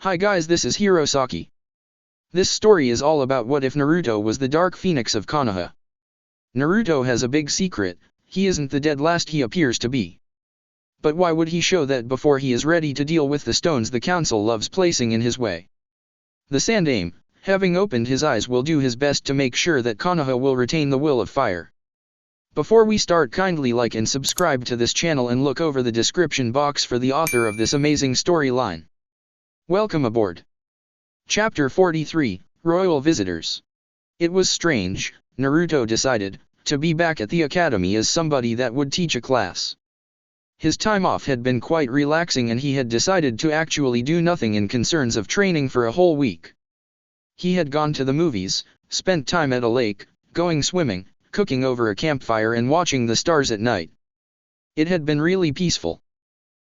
Hi guys, this is Hirosaki. This story is all about what if Naruto was the Dark Phoenix of Konoha. Naruto has a big secret, he isn't the dead last he appears to be. But why would he show that before he is ready to deal with the stones the council loves placing in his way? The Sandaime, having opened his eyes, will do his best to make sure that Konoha will retain the will of fire. Before we start, kindly like and subscribe to this channel and look over the description box for the author of this amazing storyline. Welcome aboard. Chapter 43, Royal Visitors. It was strange, Naruto decided, to be back at the academy as somebody that would teach a class. His time off had been quite relaxing and he had decided to actually do nothing in concerns of training for a whole week. He had gone to the movies, spent time at a lake, going swimming, cooking over a campfire and watching the stars at night. It had been really peaceful.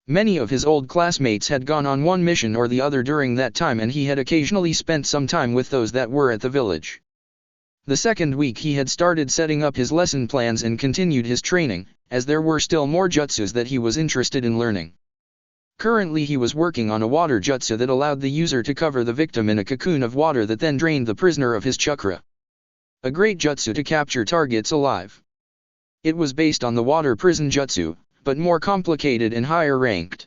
Many of his old classmates had gone on one mission or the other during that time and he had occasionally spent some time with those that were at the village. The second week he had started setting up his lesson plans and continued his training, as there were still more jutsus that he was interested in learning. Currently he was working on a water jutsu that allowed the user to cover the victim in a cocoon of water that then drained the prisoner of his chakra. A great jutsu to capture targets alive. It was based on the water prison jutsu, but more complicated and higher ranked.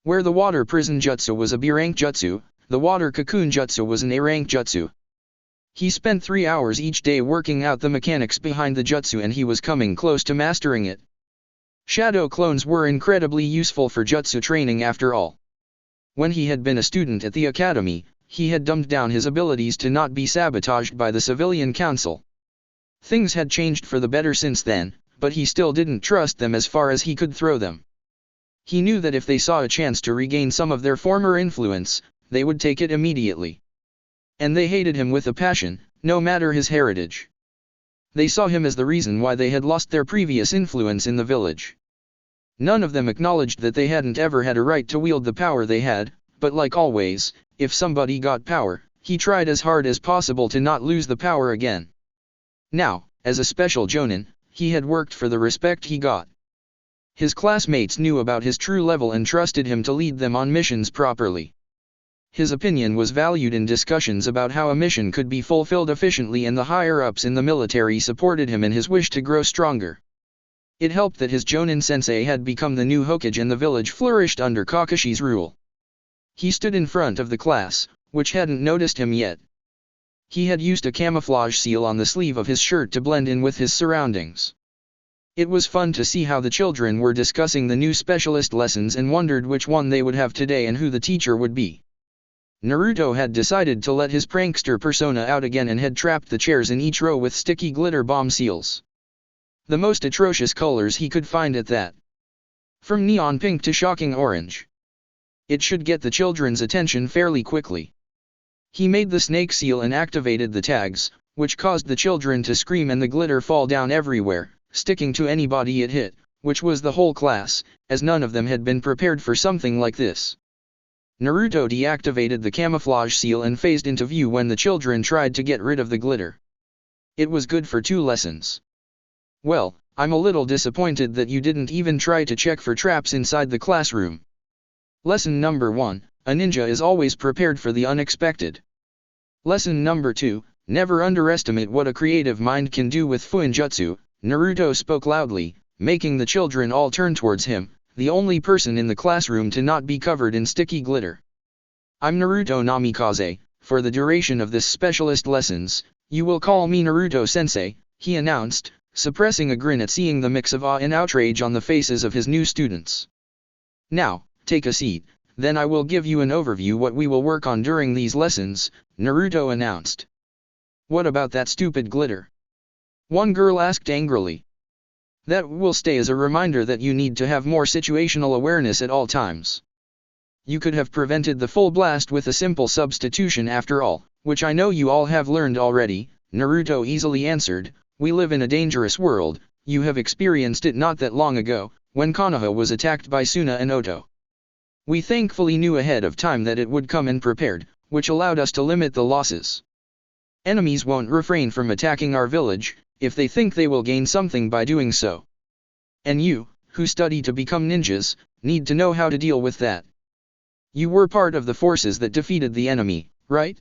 Where the water prison jutsu was a B-rank jutsu, the water cocoon jutsu was an A-rank jutsu. He spent 3 hours each day working out the mechanics behind the jutsu and he was coming close to mastering it. Shadow clones were incredibly useful for jutsu training after all. When he had been a student at the academy, he had dumbed down his abilities to not be sabotaged by the civilian council. Things had changed for the better since then, but he still didn't trust them as far as he could throw them. He knew that if they saw a chance to regain some of their former influence, they would take it immediately. And they hated him with a passion, no matter his heritage. They saw him as the reason why they had lost their previous influence in the village. None of them acknowledged that they hadn't ever had a right to wield the power they had, but like always, if somebody got power, he tried as hard as possible to not lose the power again. Now, as a special jonin, he had worked for the respect he got. His classmates knew about his true level and trusted him to lead them on missions properly. His opinion was valued in discussions about how a mission could be fulfilled efficiently and the higher-ups in the military supported him in his wish to grow stronger. It helped that his Jonin sensei had become the new Hokage and the village flourished under Kakashi's rule. He stood in front of the class, which hadn't noticed him yet. He had used a camouflage seal on the sleeve of his shirt to blend in with his surroundings. It was fun to see how the children were discussing the new specialist lessons and wondered which one they would have today and who the teacher would be. Naruto had decided to let his prankster persona out again and had trapped the chairs in each row with sticky glitter bomb seals. The most atrocious colors he could find at that. From neon pink to shocking orange. It should get the children's attention fairly quickly. He made the snake seal and activated the tags, which caused the children to scream and the glitter fall down everywhere, sticking to anybody it hit, which was the whole class, as none of them had been prepared for something like this. Naruto deactivated the camouflage seal and phased into view when the children tried to get rid of the glitter. It was good for 2 lessons. Well, I'm a little disappointed that you didn't even try to check for traps inside the classroom. Lesson number 1, a ninja is always prepared for the unexpected. Lesson number 2, never underestimate what a creative mind can do with Fuinjutsu. Naruto spoke loudly, making the children all turn towards him, the only person in the classroom to not be covered in sticky glitter. I'm Naruto Namikaze, for the duration of this specialist lessons, you will call me Naruto-sensei, he announced, suppressing a grin at seeing the mix of awe and outrage on the faces of his new students. Now, take a seat, then I will give you an overview what we will work on during these lessons, Naruto announced. What about that stupid glitter? One girl asked angrily. That will stay as a reminder that you need to have more situational awareness at all times. You could have prevented the full blast with a simple substitution after all, which I know you all have learned already, Naruto easily answered. We live in a dangerous world, you have experienced it not that long ago, when Konoha was attacked by Suna and Oto. We thankfully knew ahead of time that it would come and prepared, which allowed us to limit the losses. Enemies won't refrain from attacking our village, if they think they will gain something by doing so. And you, who study to become ninjas, need to know how to deal with that. You were part of the forces that defeated the enemy, right?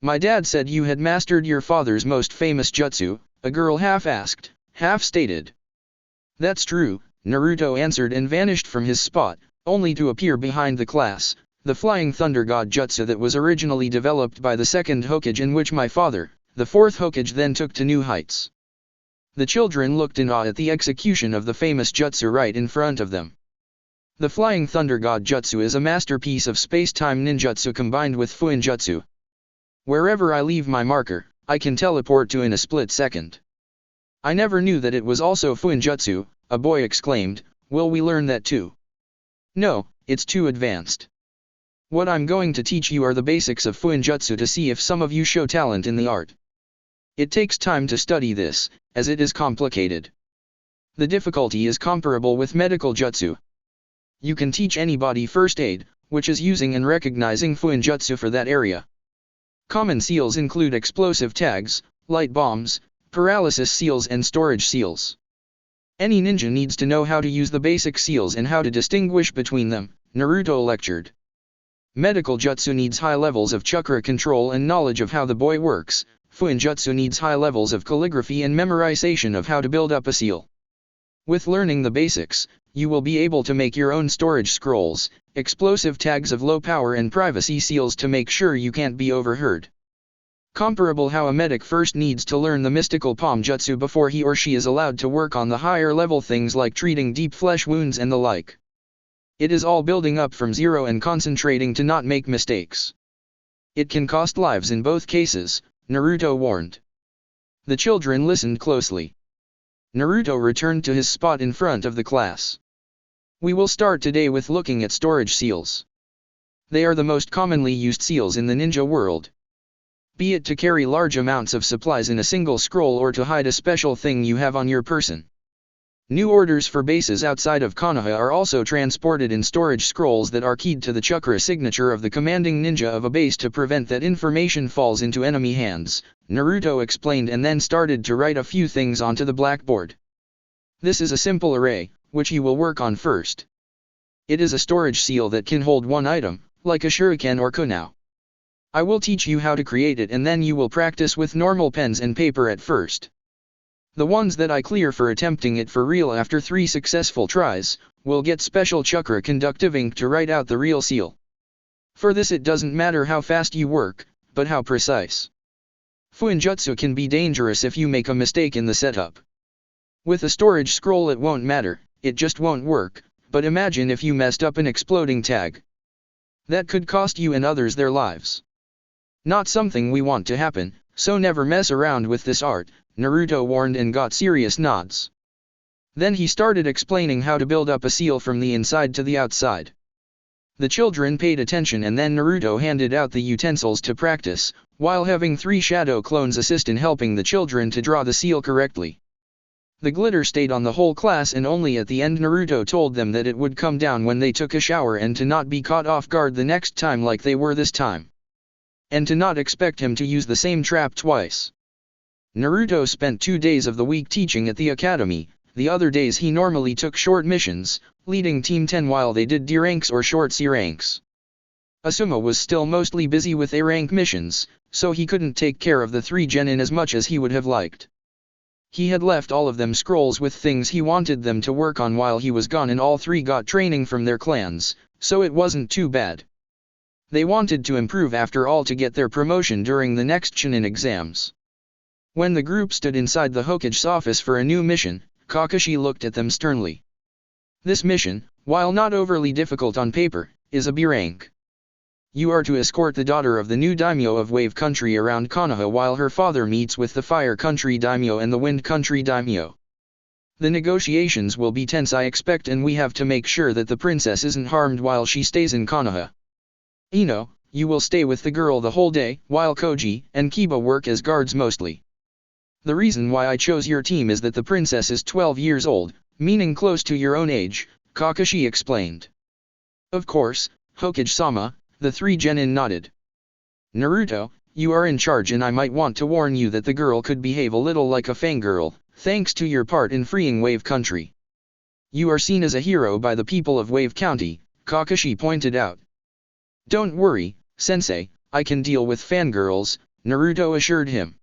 My dad said you had mastered your father's most famous jutsu, a girl half asked, half stated. That's true, Naruto answered and vanished from his spot, only to appear behind the class, the Flying Thunder God jutsu that was originally developed by the second Hokage and which my father, the fourth Hokage, then took to new heights. The children looked in awe at the execution of the famous jutsu right in front of them. The Flying Thunder God jutsu is a masterpiece of space-time ninjutsu combined with fuinjutsu. Wherever I leave my marker, I can teleport to in a split second. I never knew that it was also fuinjutsu, a boy exclaimed. Will we learn that too? No, it's too advanced. What I'm going to teach you are the basics of fuinjutsu to see if some of you show talent in the art. It takes time to study this, as it is complicated. The difficulty is comparable with medical jutsu. You can teach anybody first aid, which is using and recognizing fuinjutsu for that area. Common seals include explosive tags, light bombs, paralysis seals and storage seals. Any ninja needs to know how to use the basic seals and how to distinguish between them, Naruto lectured. Medical jutsu needs high levels of chakra control and knowledge of how the boy works. Fuinjutsu needs high levels of calligraphy and memorization of how to build up a seal. With learning the basics, you will be able to make your own storage scrolls, explosive tags of low power and privacy seals to make sure you can't be overheard. Comparable how a medic first needs to learn the mystical palm jutsu before he or she is allowed to work on the higher level things like treating deep flesh wounds and the like. It is all building up from zero and concentrating to not make mistakes. It can cost lives in both cases, Naruto warned. The children listened closely. Naruto returned to his spot in front of the class. We will start today with looking at storage seals. They are the most commonly used seals in the ninja world. Be it to carry large amounts of supplies in a single scroll or to hide a special thing you have on your person. New orders for bases outside of Konoha are also transported in storage scrolls that are keyed to the chakra signature of the commanding ninja of a base to prevent that information falls into enemy hands, Naruto explained and then started to write a few things onto the blackboard. This is a simple array, which you will work on first. It is a storage seal that can hold one item, like a shuriken or kunai. I will teach you how to create it and then you will practice with normal pens and paper at first. The ones that I clear for attempting it for real after 3 successful tries, will get special chakra conductive ink to write out the real seal. For this it doesn't matter how fast you work, but how precise. Fuinjutsu can be dangerous if you make a mistake in the setup. With a storage scroll it won't matter, it just won't work, but imagine if you messed up an exploding tag. That could cost you and others their lives. Not something we want to happen, so never mess around with this art, Naruto warned and got serious nods. Then he started explaining how to build up a seal from the inside to the outside. The children paid attention and then Naruto handed out the utensils to practice, while having 3 shadow clones assist in helping the children to draw the seal correctly. The glitter stayed on the whole class and only at the end Naruto told them that it would come down when they took a shower and to not be caught off guard the next time like they were this time. And to not expect him to use the same trap twice. Naruto spent 2 days of the week teaching at the academy, the other days he normally took short missions, leading Team 10 while they did D ranks or short C ranks. Asuma was still mostly busy with A rank missions, so he couldn't take care of the 3 genin as much as he would have liked. He had left all of them scrolls with things he wanted them to work on while he was gone and all 3 got training from their clans, so it wasn't too bad. They wanted to improve after all to get their promotion during the next Chunin exams. When the group stood inside the Hokage's office for a new mission, Kakashi looked at them sternly. This mission, while not overly difficult on paper, is a B rank. You are to escort the daughter of the new daimyo of Wave Country around Konoha while her father meets with the Fire Country daimyo and the Wind Country daimyo. The negotiations will be tense I expect and we have to make sure that the princess isn't harmed while she stays in Konoha. Ino, you will stay with the girl the whole day, while Koji and Kiba work as guards mostly. The reason why I chose your team is that the princess is 12 years old, meaning close to your own age, Kakashi explained. Of course, Hokage-sama, the 3 genin nodded. Naruto, you are in charge and I might want to warn you that the girl could behave a little like a fangirl, thanks to your part in freeing Wave Country. You are seen as a hero by the people of Wave County, Kakashi pointed out. Don't worry, sensei, I can deal with fangirls, Naruto assured him.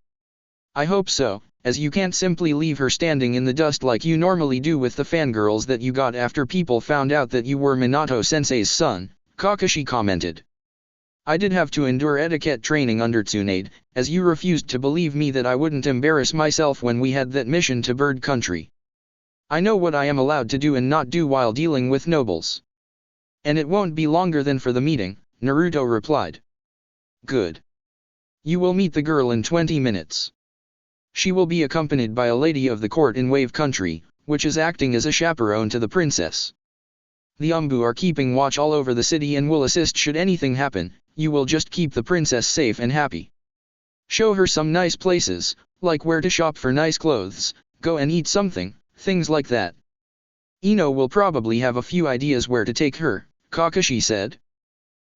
I hope so, as you can't simply leave her standing in the dust like you normally do with the fangirls that you got after people found out that you were Minato-sensei's son, Kakashi commented. I did have to endure etiquette training under Tsunade, as you refused to believe me that I wouldn't embarrass myself when we had that mission to Bird Country. I know what I am allowed to do and not do while dealing with nobles. And it won't be longer than for the meeting, Naruto replied. Good. You will meet the girl in 20 minutes. She will be accompanied by a lady of the court in Wave Country, which is acting as a chaperone to the princess. The Umbu are keeping watch all over the city and will assist should anything happen. You will just keep the princess safe and happy. Show her some nice places, like where to shop for nice clothes, go and eat something, things like that. Ino will probably have a few ideas where to take her, Kakashi said.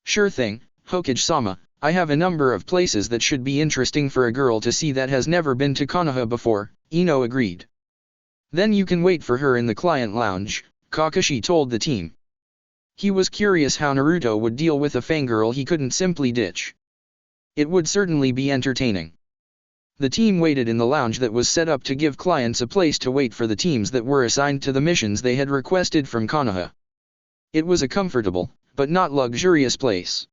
Sure thing, Hokage-sama, I have a number of places that should be interesting for a girl to see that has never been to Konoha before, Ino agreed. Then you can wait for her in the client lounge, Kakashi told the team. He was curious how Naruto would deal with a fangirl he couldn't simply ditch. It would certainly be entertaining. The team waited in the lounge that was set up to give clients a place to wait for the teams that were assigned to the missions they had requested from Konoha. It was a comfortable, but not luxurious place.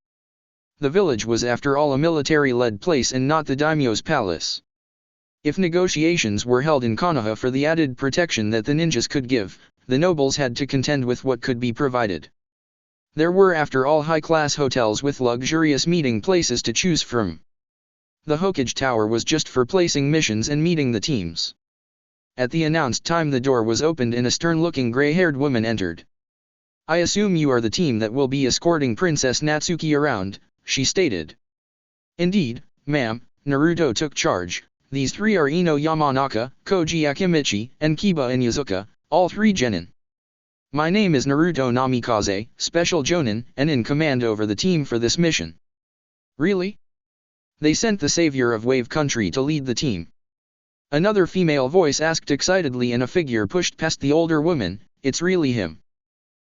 The village was after all a military-led place and not the daimyo's palace. If negotiations were held in Konoha for the added protection that the ninjas could give, the nobles had to contend with what could be provided. There were after all high-class hotels with luxurious meeting places to choose from. The Hokage Tower was just for placing missions and meeting the teams. At the announced time the door was opened and a stern-looking gray-haired woman entered. I assume you are the team that will be escorting Princess Natsuki around, she stated. Indeed, ma'am, Naruto took charge. These three are Ino Yamanaka, Koji Akimichi, and Kiba Inyazuka, all three genin. My name is Naruto Namikaze, Special Jonin, and in command over the team for this mission. Really? They sent the savior of Wave Country to lead the team. Another female voice asked excitedly and a figure pushed past the older woman, it's really him.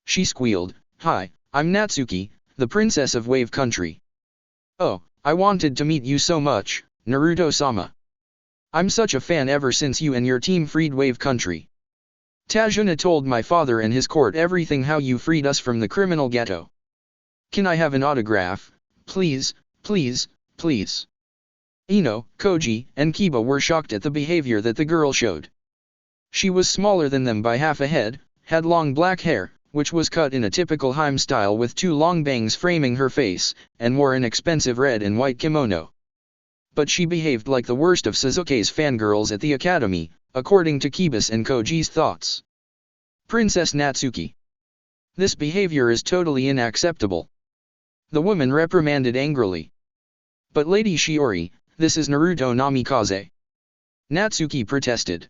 She squealed, Hi, I'm Natsuki, the princess of Wave Country. Oh, I wanted to meet you so much, Naruto-sama. I'm such a fan ever since you and your team freed Wave Country. Tajuna told my father and his court everything how you freed us from the criminal ghetto. Can I have an autograph, please, please, please? Ino, Koji, and Kiba were shocked at the behavior that the girl showed. She was smaller than them by half a head, had long black hair, which was cut in a typical Heim style with two long bangs framing her face, and wore an expensive red and white kimono. But she behaved like the worst of Sasuke's fangirls at the academy, according to Kiba's and Koji's thoughts. Princess Natsuki. This behavior is totally unacceptable. The woman reprimanded angrily. But Lady Shiori, this is Naruto Namikaze. Natsuki protested.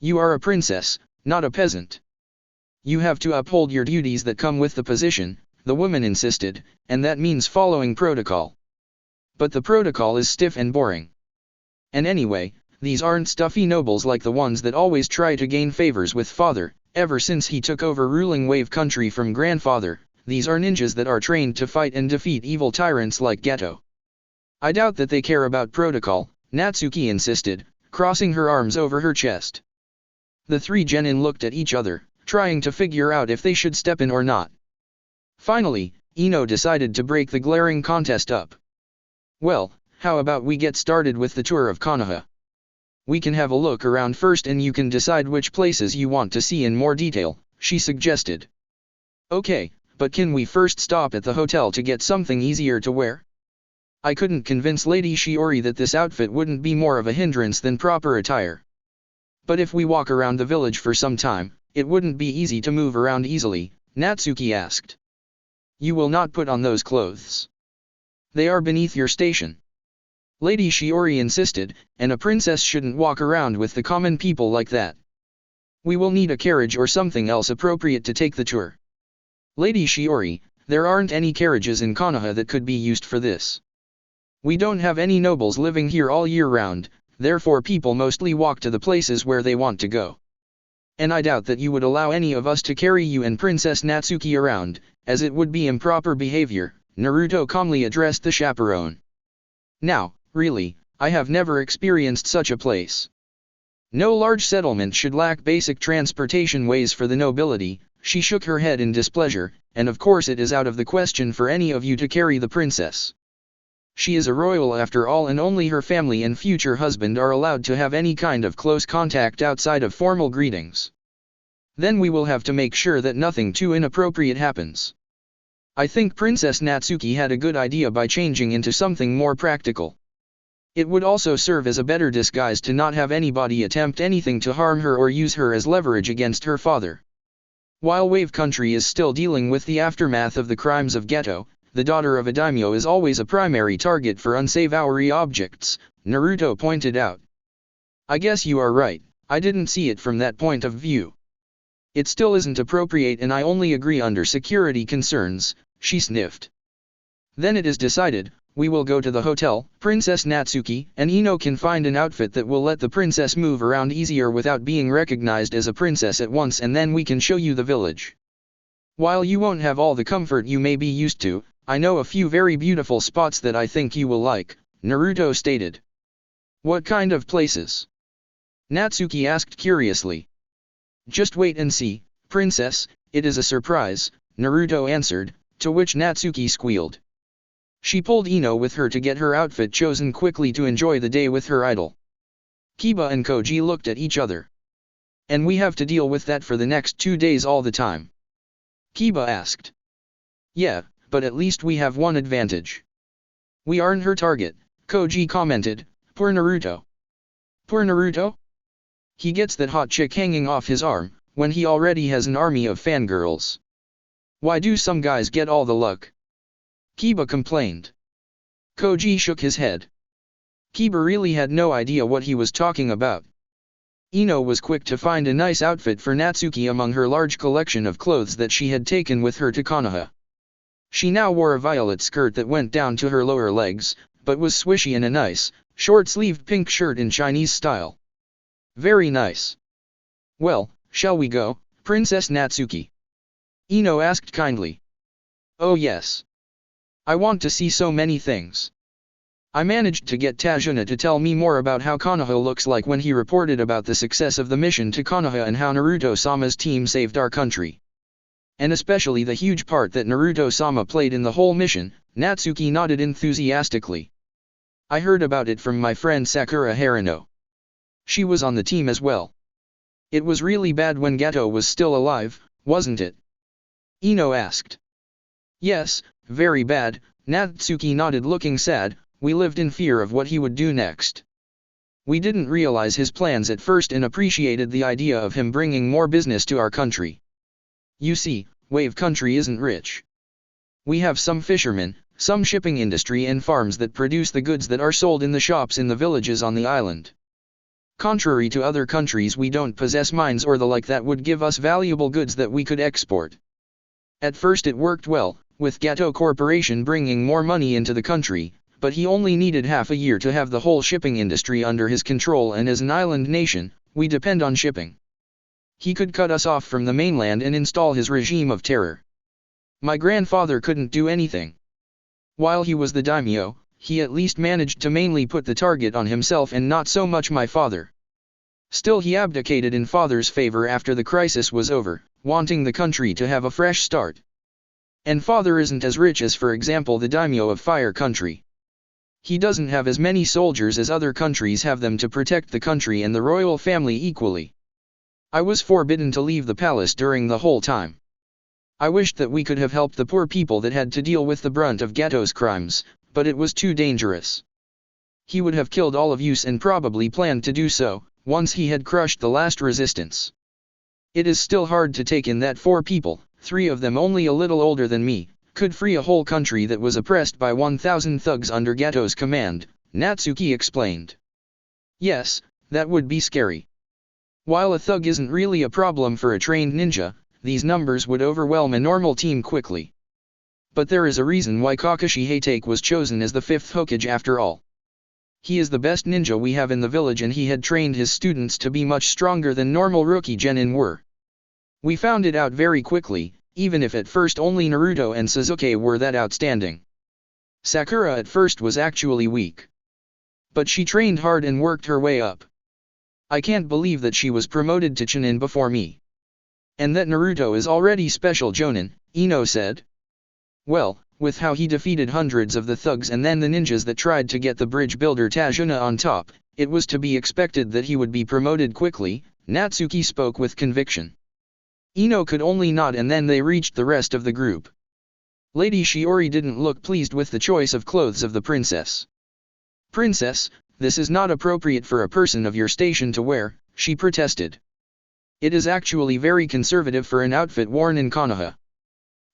You are a princess, not a peasant. You have to uphold your duties that come with the position, the woman insisted, and that means following protocol. But the protocol is stiff and boring. And anyway, these aren't stuffy nobles like the ones that always try to gain favors with father, ever since he took over ruling Wave Country from grandfather. These are ninjas that are trained to fight and defeat evil tyrants like Geto. I doubt that they care about protocol, Natsuki insisted, crossing her arms over her chest. The three genin looked at each other, trying to figure out if they should step in or not. Finally, Ino decided to break the glaring contest up. Well, how about we get started with the tour of Konoha? We can have a look around first and you can decide which places you want to see in more detail, she suggested. Okay, but can we first stop at the hotel to get something easier to wear? I couldn't convince Lady Shiori that this outfit wouldn't be more of a hindrance than proper attire. But if we walk around the village for some time, it wouldn't be easy to move around easily, Natsuki asked. You will not put on those clothes. They are beneath your station. Lady Shiori insisted, and a princess shouldn't walk around with the common people like that. We will need a carriage or something else appropriate to take the tour. Lady Shiori, there aren't any carriages in Konoha that could be used for this. We don't have any nobles living here all year round, therefore people mostly walk to the places where they want to go. And I doubt that you would allow any of us to carry you and Princess Natsuki around, as it would be improper behavior, Naruto calmly addressed the chaperone. Now, really, I have never experienced such a place. No large settlement should lack basic transportation ways for the nobility. She shook her head in displeasure, and of course it is out of the question for any of you to carry the princess. She is a royal after all, and only her family and future husband are allowed to have any kind of close contact outside of formal greetings. Then we will have to make sure that nothing too inappropriate happens. I think Princess Natsuki had a good idea by changing into something more practical. It would also serve as a better disguise to not have anybody attempt anything to harm her or use her as leverage against her father. While Wave Country is still dealing with the aftermath of the crimes of Geto, the daughter of a daimyo is always a primary target for unsavory objects, Naruto pointed out. I guess you are right, I didn't see it from that point of view. It still isn't appropriate, and I only agree under security concerns, she sniffed. Then it is decided, we will go to the hotel. Princess Natsuki and Ino can find an outfit that will let the princess move around easier without being recognized as a princess at once, and then we can show you the village. While you won't have all the comfort you may be used to, I know a few very beautiful spots that I think you will like, Naruto stated. What kind of places? Natsuki asked curiously. Just wait and see, princess, it is a surprise, Naruto answered, to which Natsuki squealed. She pulled Ino with her to get her outfit chosen quickly to enjoy the day with her idol. Kiba and Koji looked at each other. And we have to deal with that for the next 2 days all the time? Kiba asked. Yeah, but at least we have one advantage. We aren't her target, Koji commented. Poor Naruto. Poor Naruto? He gets that hot chick hanging off his arm, when he already has an army of fangirls. Why do some guys get all the luck? Kiba complained. Koji shook his head. Kiba really had no idea what he was talking about. Ino was quick to find a nice outfit for Natsuki among her large collection of clothes that she had taken with her to Konoha. She now wore a violet skirt that went down to her lower legs, but was swishy, and a nice, short-sleeved pink shirt in Chinese style. Very nice. Well, shall we go, Princess Natsuki? Ino asked kindly. Oh yes. I want to see so many things. I managed to get Tajuna to tell me more about how Konoha looks like when he reported about the success of the mission to Konoha and how Naruto-sama's team saved our country. And especially the huge part that Naruto-sama played in the whole mission, Natsuki nodded enthusiastically. I heard about it from my friend Sakura Harino. She was on the team as well. It was really bad when Geto was still alive, wasn't it? Ino asked. Yes, very bad, Natsuki nodded looking sad. We lived in fear of what he would do next. We didn't realize his plans at first and appreciated the idea of him bringing more business to our country. You see, Wave Country isn't rich. We have some fishermen, some shipping industry and farms that produce the goods that are sold in the shops in the villages on the island. Contrary to other countries, we don't possess mines or the like that would give us valuable goods that we could export. At first it worked well, with Geto Corporation bringing more money into the country, but he only needed half a year to have the whole shipping industry under his control, and as an island nation, we depend on shipping. He could cut us off from the mainland and install his regime of terror. My grandfather couldn't do anything. While he was the daimyo, he at least managed to mainly put the target on himself and not so much my father. Still, he abdicated in father's favor after the crisis was over, wanting the country to have a fresh start. And father isn't as rich as, for example, the daimyo of Fire Country. He doesn't have as many soldiers as other countries have them to protect the country and the royal family equally. I was forbidden to leave the palace during the whole time. I wished that we could have helped the poor people that had to deal with the brunt of Geto's crimes, but it was too dangerous. He would have killed all of us and probably planned to do so, once he had crushed the last resistance. It is still hard to take in that 4 people, 3 of them only a little older than me, could free a whole country that was oppressed by 1,000 thugs under Geto's command, Natsuki explained. Yes, that would be scary. While a thug isn't really a problem for a trained ninja, these numbers would overwhelm a normal team quickly. But there is a reason why Kakashi Hatake was chosen as the 5th Hokage after all. He is the best ninja we have in the village, and he had trained his students to be much stronger than normal rookie genin were. We found it out very quickly, even if at first only Naruto and Sasuke were that outstanding. Sakura at first was actually weak. But she trained hard and worked her way up. I can't believe that she was promoted to Chunin before me. And that Naruto is already special Jonin, Ino said. Well, with how he defeated hundreds of the thugs and then the ninjas that tried to get the bridge builder Tajuna on top, it was to be expected that he would be promoted quickly, Natsuki spoke with conviction. Ino could only nod and then they reached the rest of the group. Lady Shiori didn't look pleased with the choice of clothes of the princess. Princess, this is not appropriate for a person of your station to wear, she protested. It is actually very conservative for an outfit worn in Konoha.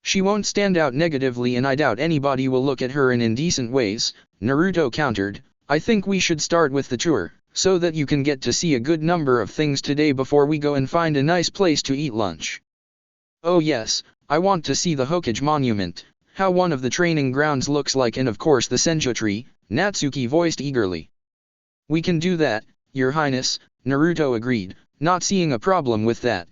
She won't stand out negatively and I doubt anybody will look at her in indecent ways, Naruto countered. I think we should start with the tour, so that you can get to see a good number of things today before we go and find a nice place to eat lunch. Oh yes, I want to see the Hokage monument, how one of the training grounds looks like and of course the Senju tree, Natsuki voiced eagerly. We can do that, Your Highness, Naruto agreed, not seeing a problem with that.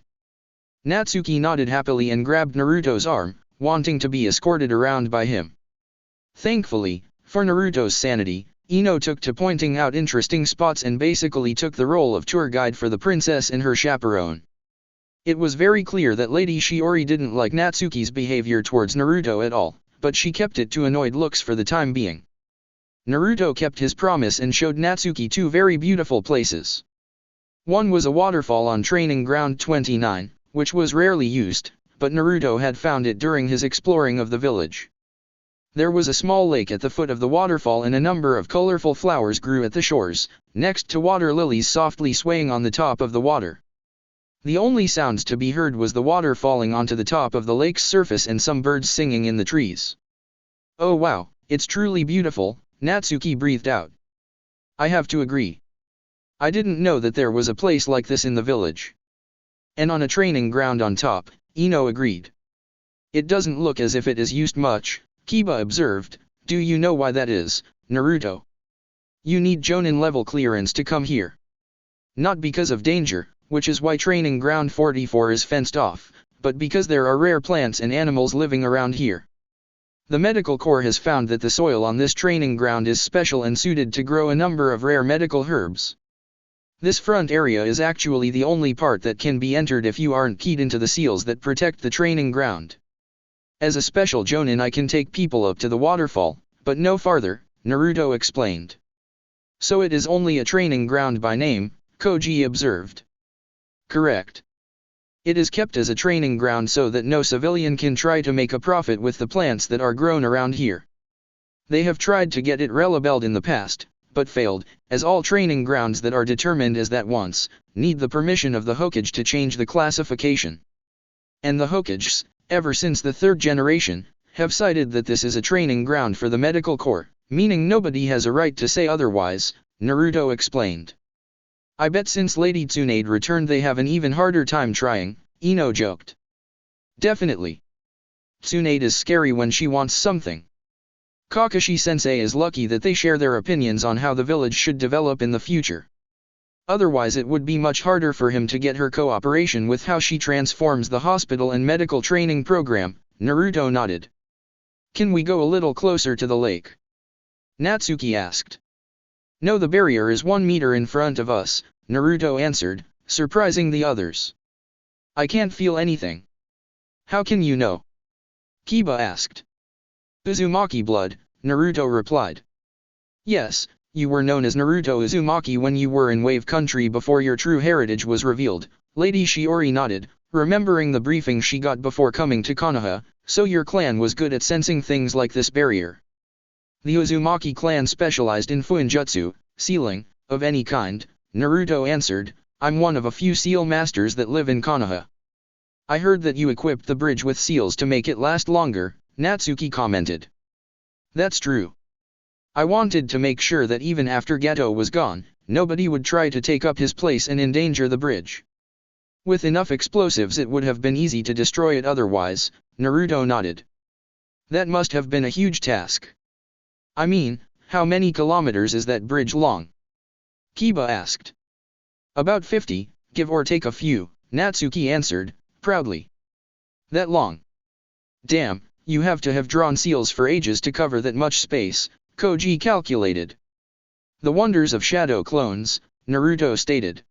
Natsuki nodded happily and grabbed Naruto's arm, wanting to be escorted around by him. Thankfully, for Naruto's sanity, Ino took to pointing out interesting spots and basically took the role of tour guide for the princess and her chaperone. It was very clear that Lady Shiori didn't like Natsuki's behavior towards Naruto at all, but she kept it to annoyed looks for the time being. Naruto kept his promise and showed Natsuki two very beautiful places. One was a waterfall on Training Ground 29, which was rarely used, but Naruto had found it during his exploring of the village. There was a small lake at the foot of the waterfall and a number of colorful flowers grew at the shores, next to water lilies softly swaying on the top of the water. The only sounds to be heard was the water falling onto the top of the lake's surface and some birds singing in the trees. Oh wow, it's truly beautiful, Natsuki breathed out. I have to agree. I didn't know that there was a place like this in the village. And on a training ground on top, Ino agreed. It doesn't look as if it is used much, Kiba observed. Do you know why that is, Naruto? You need Jonin level clearance to come here. Not because of danger, which is why Training Ground 44 is fenced off, but because there are rare plants and animals living around here. The medical corps has found that the soil on this training ground is special and suited to grow a number of rare medical herbs. This front area is actually the only part that can be entered if you aren't keyed into the seals that protect the training ground. As a special Jonin I can take people up to the waterfall, but no farther, Naruto explained. So it is only a training ground by name, Koji observed. Correct. It is kept as a training ground so that no civilian can try to make a profit with the plants that are grown around here. They have tried to get it relabeled in the past, but failed, as all training grounds that are determined as that once, need the permission of the Hokage to change the classification. And the Hokages, ever since the third generation, have cited that this is a training ground for the medical corps, meaning nobody has a right to say otherwise, Naruto explained. I bet since Lady Tsunade returned they have an even harder time trying, Ino joked. Definitely. Tsunade is scary when she wants something. Kakashi-sensei is lucky that they share their opinions on how the village should develop in the future. Otherwise it would be much harder for him to get her cooperation with how she transforms the hospital and medical training program, Naruto nodded. Can we go a little closer to the lake? Natsuki asked. No, the barrier is 1 meter in front of us, Naruto answered, surprising the others. I can't feel anything. How can you know? Kiba asked. Uzumaki blood, Naruto replied. Yes, you were known as Naruto Uzumaki when you were in Wave Country before your true heritage was revealed, Lady Shiori nodded, remembering the briefing she got before coming to Konoha, so your clan was good at sensing things like this barrier. The Uzumaki clan specialized in fuinjutsu, sealing, of any kind, Naruto answered. I'm one of a few seal masters that live in Konoha. I heard that you equipped the bridge with seals to make it last longer, Natsuki commented. That's true. I wanted to make sure that even after Gato was gone, nobody would try to take up his place and endanger the bridge. With enough explosives it would have been easy to destroy it otherwise, Naruto nodded. That must have been a huge task. I mean, how many kilometers is that bridge long? Kiba asked. About 50, give or take a few, Natsuki answered, proudly. That long? Damn, you have to have drawn seals for ages to cover that much space, Koji calculated. The wonders of shadow clones, Naruto stated.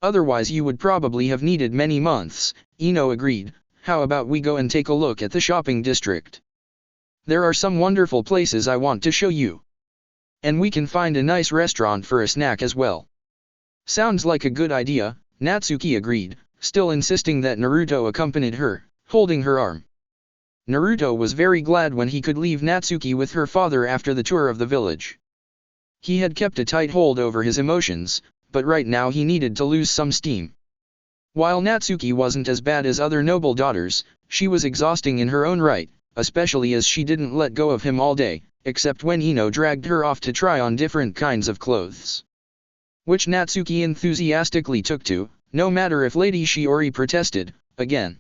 Otherwise you would probably have needed many months, Ino agreed. How about we go and take a look at the shopping district? There are some wonderful places I want to show you. And we can find a nice restaurant for a snack as well. Sounds like a good idea, Natsuki agreed, still insisting that Naruto accompanied her, holding her arm. Naruto was very glad when he could leave Natsuki with her father after the tour of the village. He had kept a tight hold over his emotions, but right now he needed to lose some steam. While Natsuki wasn't as bad as other noble daughters, she was exhausting in her own right, especially as she didn't let go of him all day, except when Ino dragged her off to try on different kinds of clothes. Which Natsuki enthusiastically took to, no matter if Lady Shiori protested, again.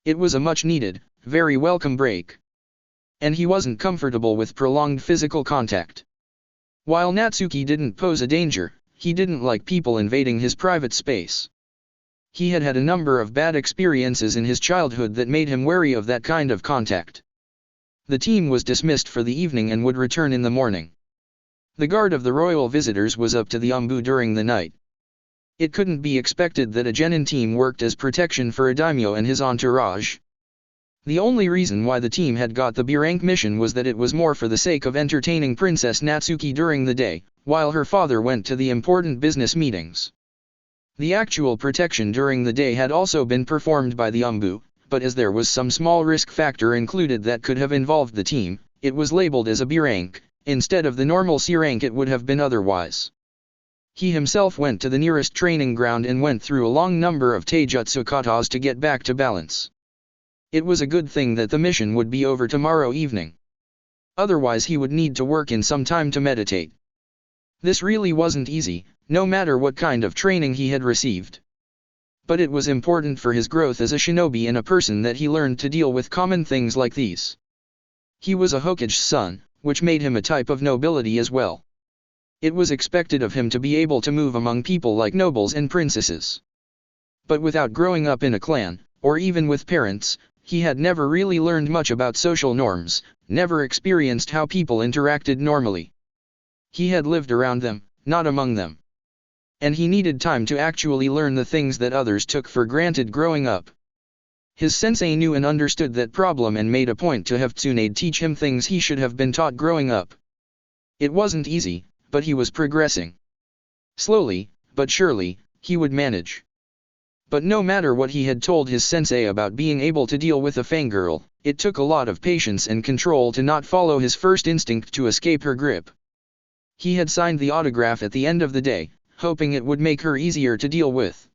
It was a much-needed, very welcome break. And he wasn't comfortable with prolonged physical contact. While Natsuki didn't pose a danger, he didn't like people invading his private space. He had had a number of bad experiences in his childhood that made him wary of that kind of contact. The team was dismissed for the evening and would return in the morning. The guard of the royal visitors was up to the umbu during the night. It couldn't be expected that a genin team worked as protection for a daimyo and his entourage. The only reason why the team had got the B-rank mission was that it was more for the sake of entertaining Princess Natsuki during the day, while her father went to the important business meetings. The actual protection during the day had also been performed by the umbu, but as there was some small risk factor included that could have involved the team, it was labeled as a B rank, instead of the normal C rank it would have been otherwise. He himself went to the nearest training ground and went through a long number of taijutsu katas to get back to balance. It was a good thing that the mission would be over tomorrow evening. Otherwise he would need to work in some time to meditate. This really wasn't easy, no matter what kind of training he had received. But it was important for his growth as a shinobi and a person that he learned to deal with common things like these. He was a Hokage's son, which made him a type of nobility as well. It was expected of him to be able to move among people like nobles and princesses. But without growing up in a clan, or even with parents, he had never really learned much about social norms, never experienced how people interacted normally. He had lived around them, not among them. And he needed time to actually learn the things that others took for granted growing up. His sensei knew and understood that problem and made a point to have Tsunade teach him things he should have been taught growing up. It wasn't easy, but he was progressing. Slowly, but surely, he would manage. But no matter what he had told his sensei about being able to deal with a fangirl, it took a lot of patience and control to not follow his first instinct to escape her grip. He had signed the autograph at the end of the day, hoping it would make her easier to deal with.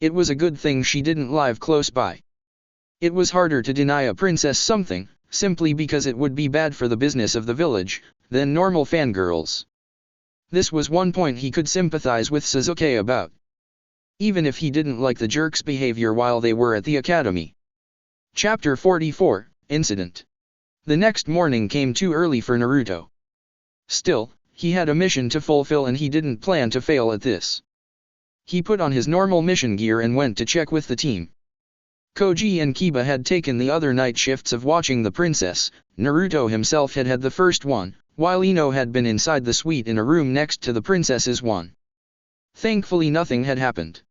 It was a good thing she didn't live close by. It was harder to deny a princess something, simply because it would be bad for the business of the village, than normal fangirls. This was one point he could sympathize with Sasuke about. Even if he didn't like the jerk's behavior while they were at the academy. Chapter 44, Incident. The next morning came too early for Naruto. Still, he had a mission to fulfill and he didn't plan to fail at this. He put on his normal mission gear and went to check with the team. Koji and Kiba had taken the other night shifts of watching the princess, Naruto himself had had the first one, while Ino had been inside the suite in a room next to the princess's one. Thankfully nothing had happened.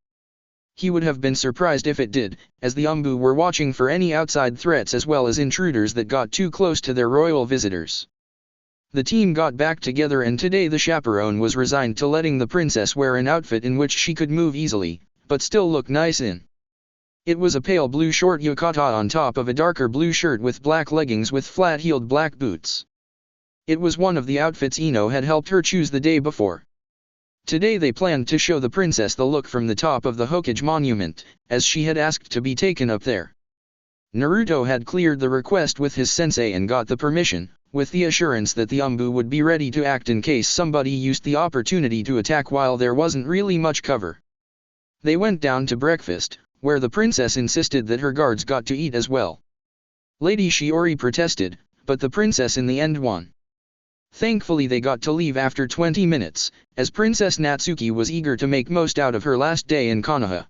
He would have been surprised if it did, as the umbu were watching for any outside threats as well as intruders that got too close to their royal visitors. The team got back together and today the chaperone was resigned to letting the princess wear an outfit in which she could move easily, but still look nice in. It was a pale blue short yukata on top of a darker blue shirt with black leggings with flat-heeled black boots. It was one of the outfits Ino had helped her choose the day before. Today they planned to show the princess the look from the top of the Hokage monument, as she had asked to be taken up there. Naruto had cleared the request with his sensei and got the permission, with the assurance that the umbu would be ready to act in case somebody used the opportunity to attack while there wasn't really much cover. They went down to breakfast, where the princess insisted that her guards got to eat as well. Lady Shiori protested, but the princess in the end won. Thankfully they got to leave after 20 minutes, as Princess Natsuki was eager to make most out of her last day in Konoha.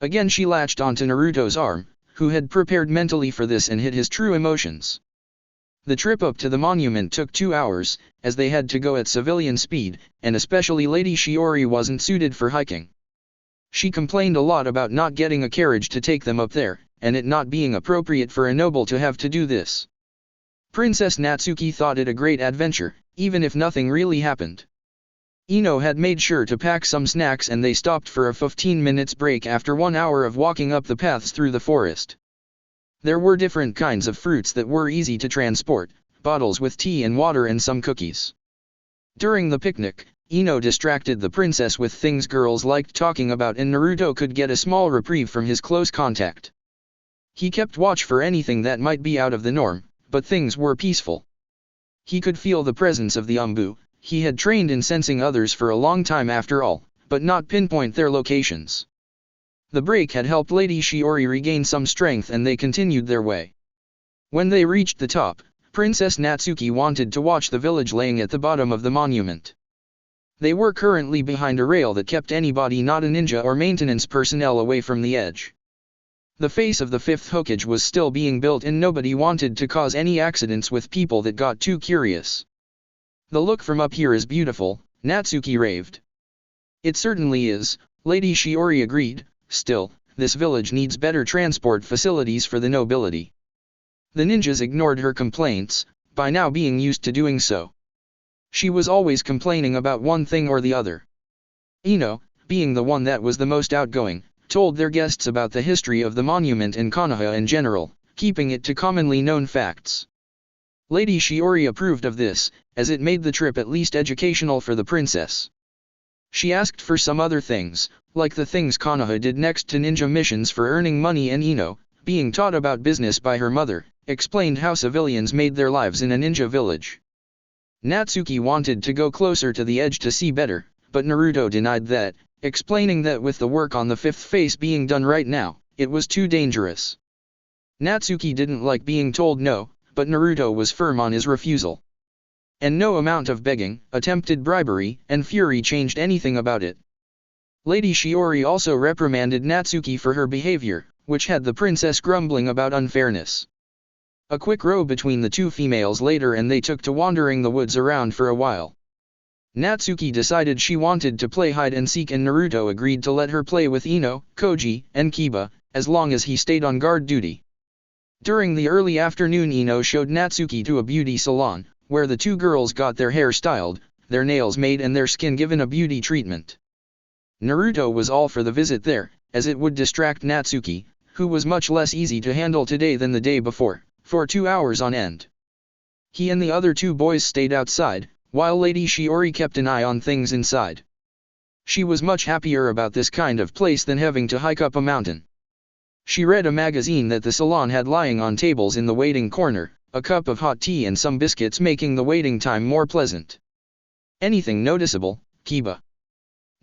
Again she latched onto Naruto's arm, who had prepared mentally for this and hid his true emotions. The trip up to the monument took 2 hours, as they had to go at civilian speed, and especially Lady Shiori wasn't suited for hiking. She complained a lot about not getting a carriage to take them up there, and it not being appropriate for a noble to have to do this. Princess Natsuki thought it a great adventure, even if nothing really happened. Ino had made sure to pack some snacks and they stopped for a 15 minutes break after 1 hour of walking up the paths through the forest. There were different kinds of fruits that were easy to transport, bottles with tea and water and some cookies. During the picnic, Ino distracted the princess with things girls liked talking about and Naruto could get a small reprieve from his close contact. He kept watch for anything that might be out of the norm, but things were peaceful. He could feel the presence of the Umbu. He had trained in sensing others for a long time after all, but not pinpoint their locations. The break had helped Lady Shiori regain some strength and they continued their way. When they reached the top, Princess Natsuki wanted to watch the village laying at the bottom of the monument. They were currently behind a rail that kept anybody not a ninja or maintenance personnel away from the edge. The face of the fifth Hokage was still being built and nobody wanted to cause any accidents with people that got too curious. The look from up here is beautiful, Natsuki raved. It certainly is, Lady Shiori agreed. Still, this village needs better transport facilities for the nobility. The ninjas ignored her complaints, by now being used to doing so. She was always complaining about one thing or the other. Ino, being the one that was the most outgoing, told their guests about the history of the monument and Konoha in general, keeping it to commonly known facts. Lady Shiori approved of this, as it made the trip at least educational for the princess. She asked for some other things, like the things Konoha did next to ninja missions for earning money, and Ino, being taught about business by her mother, explained how civilians made their lives in a ninja village. Natsuki wanted to go closer to the edge to see better, but Naruto denied that, explaining that with the work on the fifth face being done right now, it was too dangerous. Natsuki didn't like being told no, but Naruto was firm on his refusal. And no amount of begging, attempted bribery, and fury changed anything about it. Lady Shiori also reprimanded Natsuki for her behavior, which had the princess grumbling about unfairness. A quick row between the two females later and they took to wandering the woods around for a while. Natsuki decided she wanted to play hide and seek and Naruto agreed to let her play with Ino, Koji, and Kiba, as long as he stayed on guard duty. During the early afternoon Ino showed Natsuki to a beauty salon, where the two girls got their hair styled, their nails made and their skin given a beauty treatment. Naruto was all for the visit there, as it would distract Natsuki, who was much less easy to handle today than the day before, for 2 hours on end. He and the other two boys stayed outside, while Lady Shiori kept an eye on things inside. She was much happier about this kind of place than having to hike up a mountain. She read a magazine that the salon had lying on tables in the waiting corner, a cup of hot tea and some biscuits making the waiting time more pleasant. "Anything noticeable, Kiba?"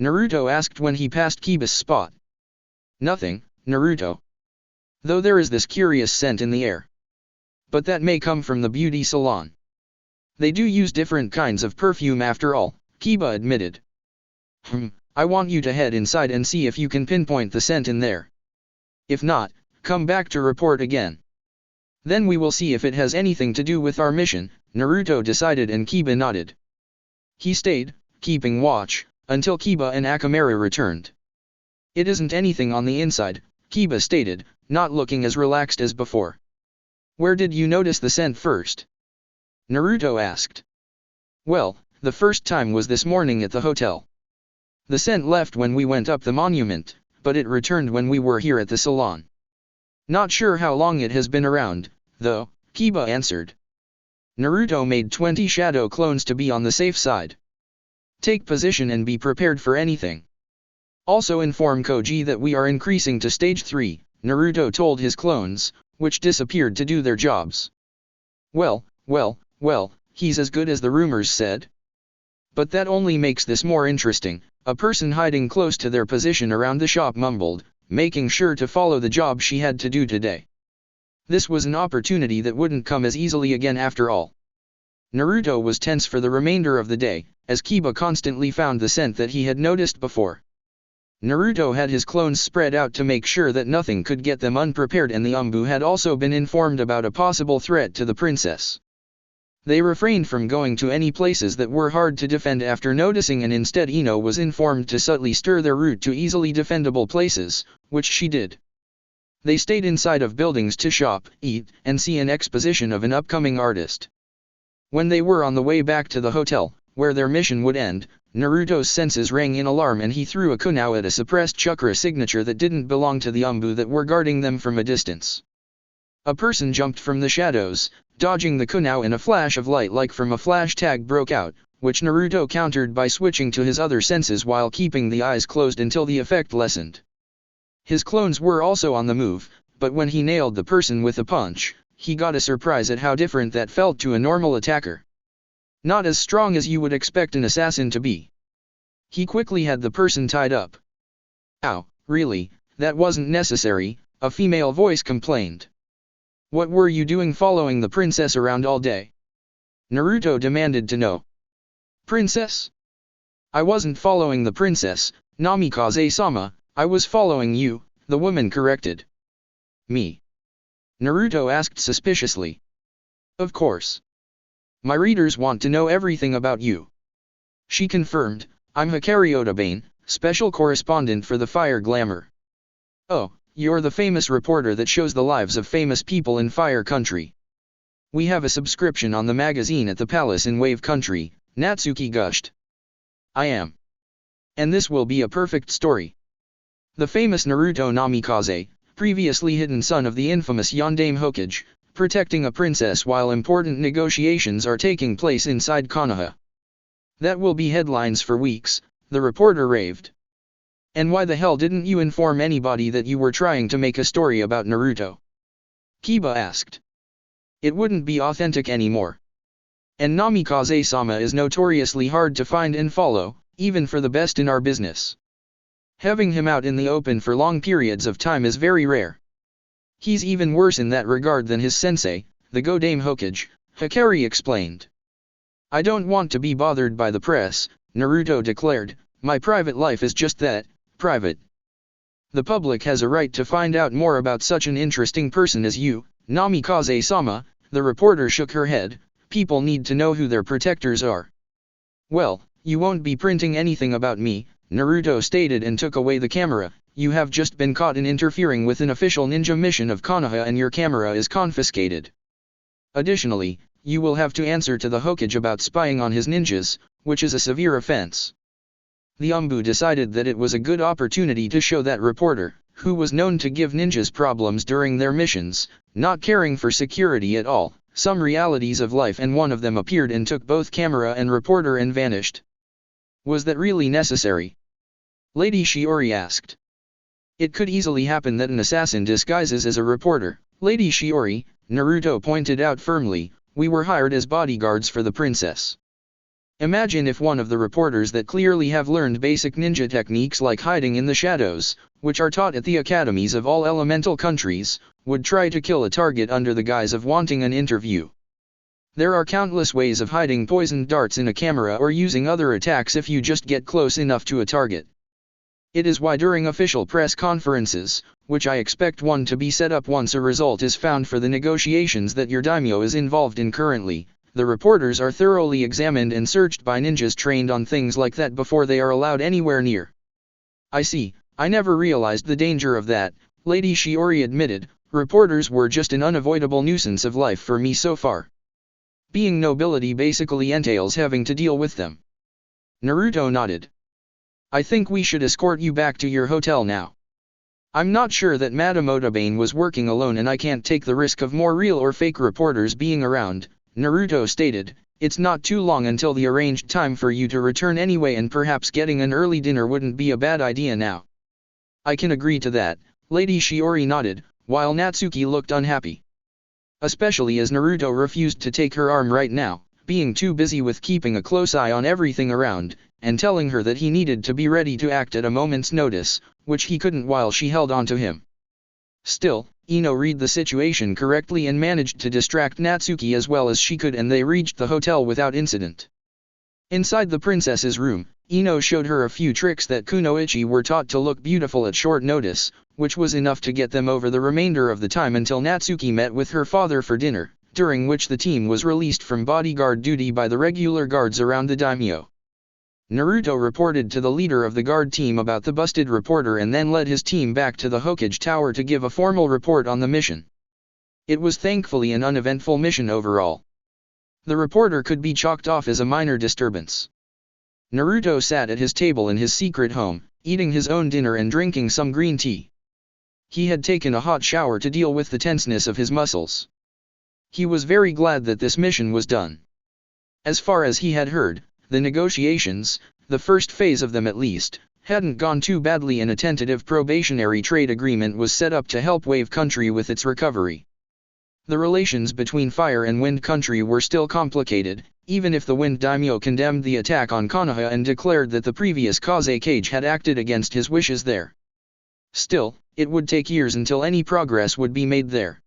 Naruto asked when he passed Kiba's spot. "Nothing, Naruto. Though there is this curious scent in the air. But that may come from the beauty salon. They do use different kinds of perfume after all," Kiba admitted. I want you to head inside and see if you can pinpoint the scent in there. If not, come back to report again. Then we will see if it has anything to do with our mission," Naruto decided and Kiba nodded. He stayed, keeping watch, until Kiba and Akamaru returned. "It isn't anything on the inside," Kiba stated, not looking as relaxed as before. "Where did you notice the scent first?" Naruto asked. "Well, the first time was this morning at the hotel. The scent left when we went up the monument, but it returned when we were here at the salon. Not sure how long it has been around, though," Kiba answered. Naruto made 20 shadow clones to be on the safe side. "Take position and be prepared for anything. Also inform Koji that we are increasing to stage 3, Naruto told his clones, which disappeared to do their jobs. Well, he's as good as the rumors said. But that only makes this more interesting," a person hiding close to their position around the shop mumbled, making sure to follow the job she had to do today. This was an opportunity that wouldn't come as easily again after all. Naruto was tense for the remainder of the day, as Kiba constantly found the scent that he had noticed before. Naruto had his clones spread out to make sure that nothing could get them unprepared, and the Umbu had also been informed about a possible threat to the princess. They refrained from going to any places that were hard to defend after noticing, and instead Ino was informed to subtly steer their route to easily defendable places, which she did. They stayed inside of buildings to shop, eat, and see an exposition of an upcoming artist. When they were on the way back to the hotel, where their mission would end, Naruto's senses rang in alarm and he threw a kunao at a suppressed chakra signature that didn't belong to the Umbu that were guarding them from a distance. A person jumped from the shadows, dodging the kunao, and a flash of light like from a flash tag broke out, which Naruto countered by switching to his other senses while keeping the eyes closed until the effect lessened. His clones were also on the move, but when he nailed the person with a punch, he got a surprise at how different that felt to a normal attacker. Not as strong as you would expect an assassin to be. He quickly had the person tied up. "Ow, really, that wasn't necessary," a female voice complained. "What were you doing following the princess around all day?" Naruto demanded to know. "Princess? I wasn't following the princess, Namikaze-sama, I was following you," the woman corrected. "Me?" Naruto asked suspiciously. "Of course. My readers want to know everything about you." She confirmed, "I'm Hikari Otabane, special correspondent for the Fire Glamour." "Oh, you're the famous reporter that shows the lives of famous people in Fire Country. We have a subscription on the magazine at the palace in Wave Country," Natsuki gushed. "I am. And this will be a perfect story." The famous Naruto Namikaze, previously hidden son of the infamous Yondaime Hokage, protecting a princess while important negotiations are taking place inside Konoha. "That will be headlines for weeks," the reporter raved. "And why the hell didn't you inform anybody that you were trying to make a story about Naruto?" Kiba asked. "It wouldn't be authentic anymore. And Namikaze-sama is notoriously hard to find and follow, even for the best in our business. Having him out in the open for long periods of time is very rare. He's even worse in that regard than his sensei, the Yondaime Hokage," Hikari explained. "I don't want to be bothered by the press," Naruto declared, "my private life is just that, private. The public has a right to find out more about such an interesting person as you, Namikaze-sama," the reporter shook her head, "people need to know who their protectors are." "Well, you won't be printing anything about me," Naruto stated and took away the camera. "You have just been caught in interfering with an official ninja mission of Konoha and your camera is confiscated. Additionally, you will have to answer to the Hokage about spying on his ninjas, which is a severe offense." The Umbu decided that it was a good opportunity to show that reporter, who was known to give ninjas problems during their missions, not caring for security at all, some realities of life, and one of them appeared and took both camera and reporter and vanished. "Was that really necessary?" Lady Shiori asked. "It could easily happen that an assassin disguises as a reporter, Lady Shiori," Naruto pointed out firmly. "We were hired as bodyguards for the princess. Imagine if one of the reporters that clearly have learned basic ninja techniques like hiding in the shadows, which are taught at the academies of all elemental countries, would try to kill a target under the guise of wanting an interview. There are countless ways of hiding poisoned darts in a camera or using other attacks if you just get close enough to a target. It is why during official press conferences, which I expect one to be set up once a result is found for the negotiations that your daimyo is involved in currently, the reporters are thoroughly examined and searched by ninjas trained on things like that before they are allowed anywhere near." "I see, I never realized the danger of that," Lady Shiori admitted. "Reporters were just an unavoidable nuisance of life for me so far. Being nobility basically entails having to deal with them." Naruto nodded. "I think we should escort you back to your hotel now. I'm not sure that Madame Otabane was working alone and I can't take the risk of more real or fake reporters being around," Naruto stated. "It's not too long until the arranged time for you to return anyway, and perhaps getting an early dinner wouldn't be a bad idea now." "I can agree to that," Lady Shiori nodded, while Natsuki looked unhappy. Especially as Naruto refused to take her arm right now, being too busy with keeping a close eye on everything around, and telling her that he needed to be ready to act at a moment's notice, which he couldn't while she held on to him. Still, Ino read the situation correctly and managed to distract Natsuki as well as she could, and they reached the hotel without incident. Inside the princess's room, Ino showed her a few tricks that kunoichi were taught to look beautiful at short notice, which was enough to get them over the remainder of the time until Natsuki met with her father for dinner, during which the team was released from bodyguard duty by the regular guards around the daimyo. Naruto reported to the leader of the guard team about the busted reporter and then led his team back to the Hokage Tower to give a formal report on the mission. It was thankfully an uneventful mission overall. The reporter could be chalked off as a minor disturbance. Naruto sat at his table in his secret home, eating his own dinner and drinking some green tea. He had taken a hot shower to deal with the tenseness of his muscles. He was very glad that this mission was done. As far as he had heard, the negotiations, the first phase of them at least, hadn't gone too badly and a tentative probationary trade agreement was set up to help Wave Country with its recovery. The relations between Fire and Wind Country were still complicated, even if the Wind Daimyo condemned the attack on Konoha and declared that the previous Kazekage had acted against his wishes there. Still, it would take years until any progress would be made there.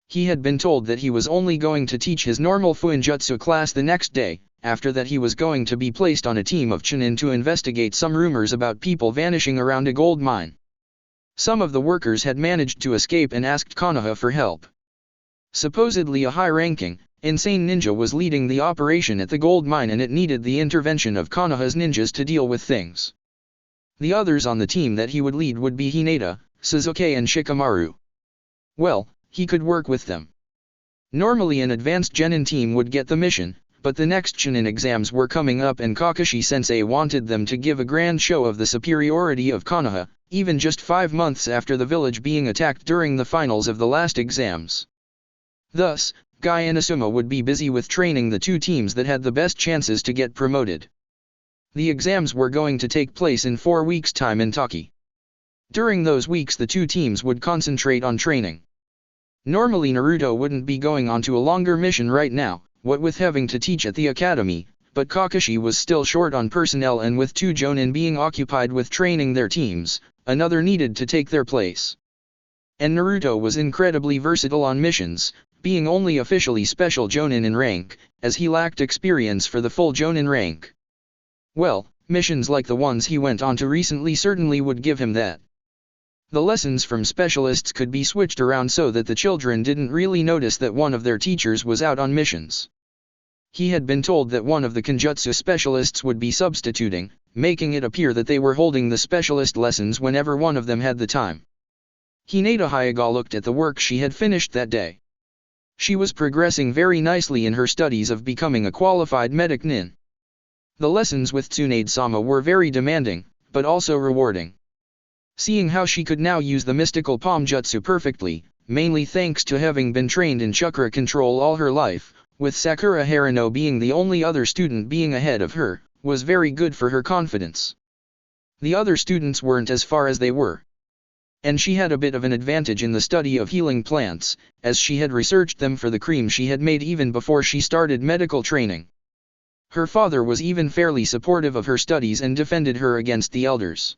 He had been told that he was only going to teach his normal Fuinjutsu class the next day. After that he was going to be placed on a team of Chunin to investigate some rumors about people vanishing around a gold mine. Some of the workers had managed to escape and asked Konoha for help. Supposedly a high-ranking, insane ninja was leading the operation at the gold mine and it needed the intervention of Konoha's ninjas to deal with things. The others on the team that he would lead would be Hinata, Suzuki and Shikamaru. Well, he could work with them. Normally an advanced genin team would get the mission, but the next Chunin exams were coming up and Kakashi-sensei wanted them to give a grand show of the superiority of Konoha, even just 5 months after the village being attacked during the finals of the last exams. Thus, Guy and Asuma would be busy with training the two teams that had the best chances to get promoted. The exams were going to take place in 4 weeks' time in Taki. During those weeks the two teams would concentrate on training. Normally Naruto wouldn't be going on to a longer mission right now, what with having to teach at the academy, but Kakashi was still short on personnel and with two Jonin being occupied with training their teams, another needed to take their place. And Naruto was incredibly versatile on missions, being only officially special Jonin in rank, as he lacked experience for the full Jonin rank. Well, missions like the ones he went on to recently certainly would give him that. The lessons from specialists could be switched around so that the children didn't really notice that one of their teachers was out on missions. He had been told that one of the Kenjutsu specialists would be substituting, making it appear that they were holding the specialist lessons whenever one of them had the time. Hinata Hyuga looked at the work she had finished that day. She was progressing very nicely in her studies of becoming a qualified medic nin. The lessons with Tsunade-sama were very demanding, but also rewarding. Seeing how she could now use the mystical palm jutsu perfectly, mainly thanks to having been trained in chakra control all her life, with Sakura Haruno being the only other student being ahead of her, was very good for her confidence. The other students weren't as far as they were. And she had a bit of an advantage in the study of healing plants, as she had researched them for the cream she had made even before she started medical training. Her father was even fairly supportive of her studies and defended her against the elders.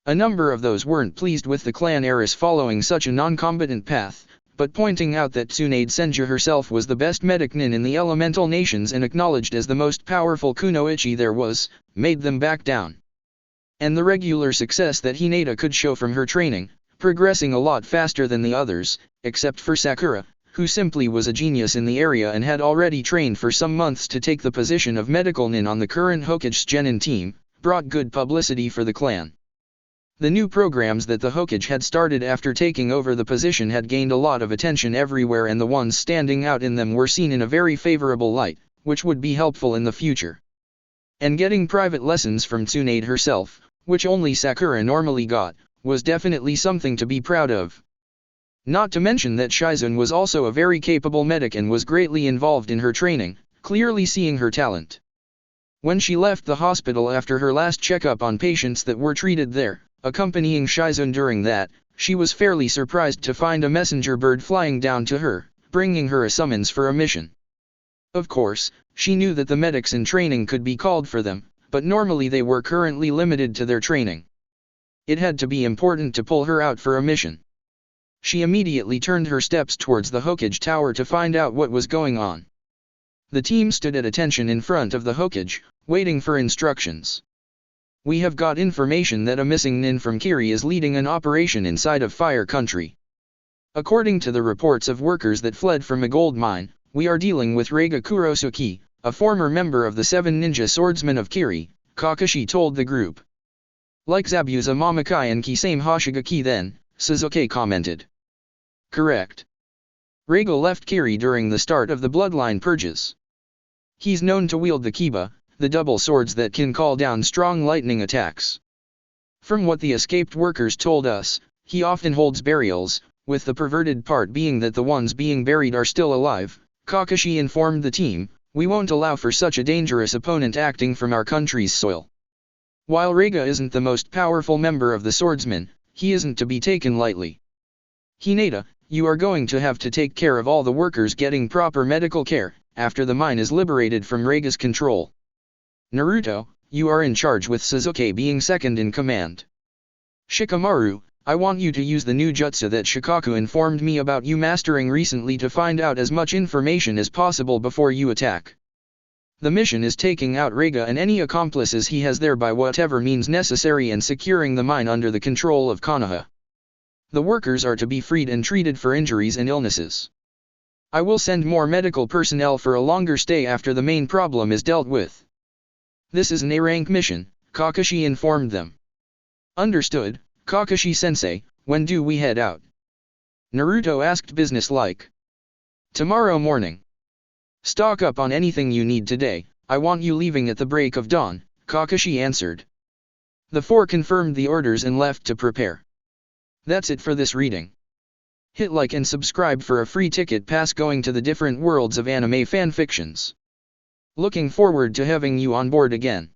A number of those weren't pleased with the clan heiress following such a non-combatant path, but pointing out that Tsunade Senju herself was the best medic nin in the elemental nations and acknowledged as the most powerful kunoichi there was, made them back down. And the regular success that Hinata could show from her training, progressing a lot faster than the others, except for Sakura, who simply was a genius in the area and had already trained for some months to take the position of medical nin on the current Hokage genin team, brought good publicity for the clan. The new programs that the Hokage had started after taking over the position had gained a lot of attention everywhere and the ones standing out in them were seen in a very favorable light, which would be helpful in the future. And getting private lessons from Tsunade herself, which only Sakura normally got, was definitely something to be proud of. Not to mention that Shizune was also a very capable medic and was greatly involved in her training, clearly seeing her talent. When she left the hospital after her last checkup on patients that were treated there, accompanying Shizune during that, she was fairly surprised to find a messenger bird flying down to her, bringing her a summons for a mission. Of course, she knew that the medics in training could be called for them, but normally they were currently limited to their training. It had to be important to pull her out for a mission. She immediately turned her steps towards the Hokage Tower to find out what was going on. The team stood at attention in front of the Hokage, waiting for instructions. We have got information that a missing nin from Kiri is leading an operation inside of Fire Country. According to the reports of workers that fled from a gold mine, we are dealing with Reiga Kurosuke, a former member of the 7 ninja swordsmen of Kiri, Kakashi told the group. Like Zabuza Mamakai and Kisame Hoshigaki then, Suzuki commented. Correct. Reiga left Kiri during the start of the bloodline purges. He's known to wield the Kiba, the double swords that can call down strong lightning attacks. From what the escaped workers told us, he often holds burials, with the perverted part being that the ones being buried are still alive. Kakashi informed the team, we won't allow for such a dangerous opponent acting from our country's soil. While Reiga isn't the most powerful member of the swordsmen, he isn't to be taken lightly. Hinata, you are going to have to take care of all the workers getting proper medical care, after the mine is liberated from Reiga's control. Naruto, you are in charge with Suzuki being second in command. Shikamaru, I want you to use the new jutsu that Shikaku informed me about you mastering recently to find out as much information as possible before you attack. The mission is taking out Reiga and any accomplices he has there by whatever means necessary and securing the mine under the control of Konoha. The workers are to be freed and treated for injuries and illnesses. I will send more medical personnel for a longer stay after the main problem is dealt with. This is an A-rank mission, Kakashi informed them. Understood, Kakashi-sensei, when do we head out? Naruto asked businesslike. Tomorrow morning. Stock up on anything you need today, I want you leaving at the break of dawn, Kakashi answered. The four confirmed the orders and left to prepare. That's it for this reading. Hit like and subscribe for a free ticket pass going to the different worlds of anime fanfictions. Looking forward to having you on board again.